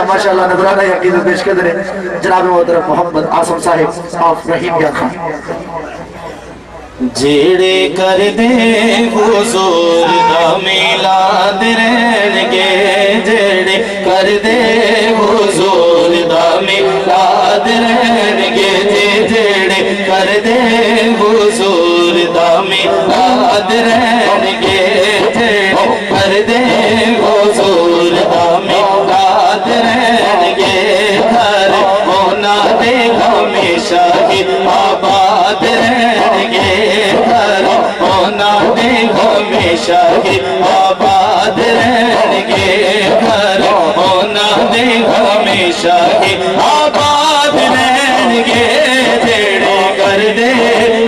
ماشاءاللہ نظرانہ عقیدت پیش کر دیں جناب محترم محمد عاصم صاحب آف رحیم یاد خان جیڑے کر دے حضور دا میلاد رہن گے جیڑے کر دے حضور دا میلاد رہن گے جیڑے کر دے حضور دا میلاد رہن گے جیڑے کر دے حضور دا میلاد رہن گے گھر ہونا دے ہمیشہ ہی آباد رہن گے گھر ہونا دے ہمیشہ ہی آباد رہن گے گھر ہونا دے ہمیشہ ہی آباد رہن گے جیڑے کر دے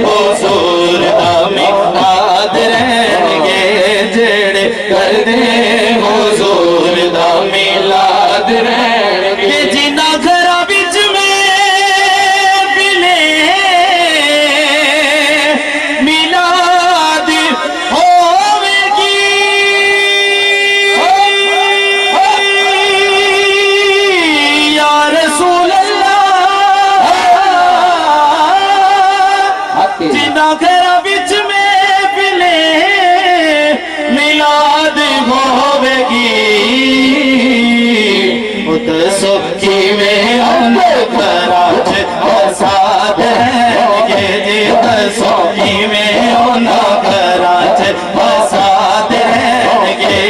حضور دا میلاد رہن گے جیڑے کر دے حضور دا میلاد رہن گے جنہ گھرا بچ میں ملے میلاد ہوے گی یا رسول اللہ جنہ گھرا بچ میں ملے میلاد ہوے گی دسو کی میں ان کراچ آساد رہن گے جی دسو کی میں ان کراچ آساد رہن گے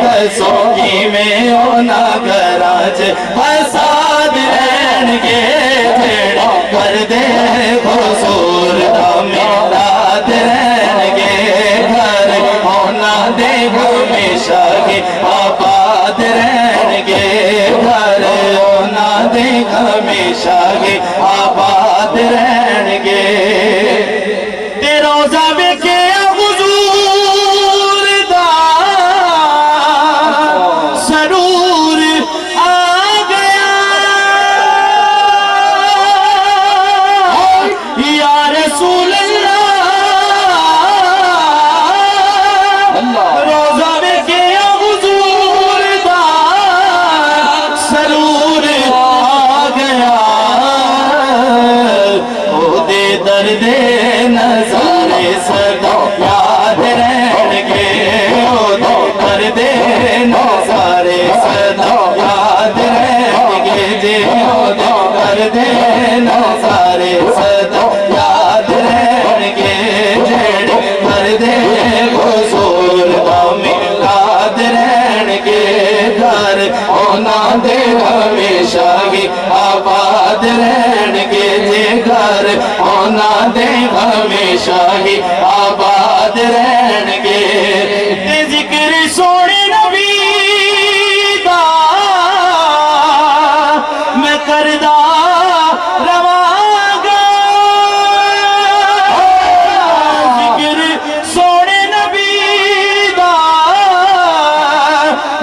دسو کی میں ان کراچ آساد رہن گے جیڑا کر دے حضور دا میلاد رہن گے گھر ہونا دے ہمیشہ ہی آباد رہن گے گھر ہونا دے ہمیشہ ہی آباد رہن گے تے روزہ ویکھے حضور دا سرور آ گیا یا رسول اللہ روزہ ویکھے حضور دا سرور آ گیا او دے درد نظارے صدا یاد رہن گے او دے درد نظارے صدا یاد رہن گے جی او دے درد نظارے صدا یاد رہن گے جیڑے درد حضور دا میلاد رہن گے گھر ہونا دے ہمیشہ ہی آباد رہن گے جی گھر ہونا دے ہمیشہ ہی آباد رہن گے تے ذکر سونے نبی دا میں کردہ رواں گا ذکر سونے نبی دا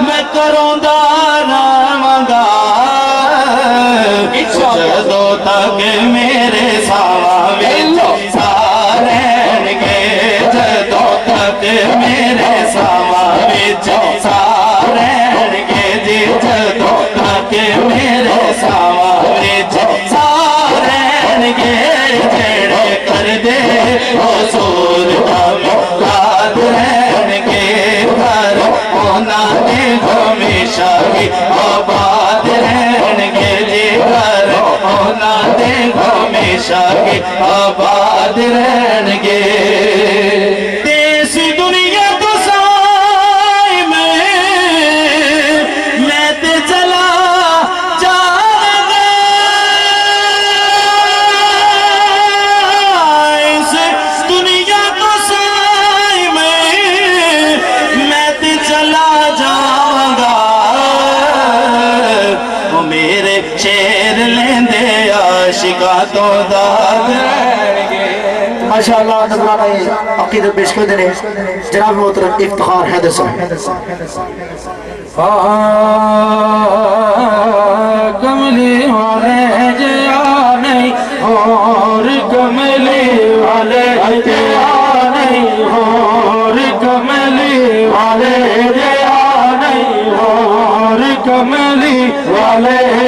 میں کروں دا رواں گا جدوں تک میرے ساواں وچ سارہن گے جدوں تک میرے ساواں وچ سارہن گے جی جدوں تک میرے ساواں وچ سارہن گے جیڑے کر دے حضور دا میلاد رہن گے گھر ہونا دے ہمیشہ ہی آباد رہن گے جی گھر ہونا دے ہمیشہ ہی آباد رہن گے دیس دنیا تو سائے میں تے چلا جانا اس دنیا تو سائے میں تے چلا جاؤں گا وہ میرے شیر لیندے عاشقاں تو داد رہن گے ماشاءاللہ نظرانہ عقیدت پیش کر دیں جناب محترم افتخار حیدر صاحب کملی والے جیا نہیں اور کملی والے جیا نہیں اور کملی والے جیا نہیں اور کملی والے علیہ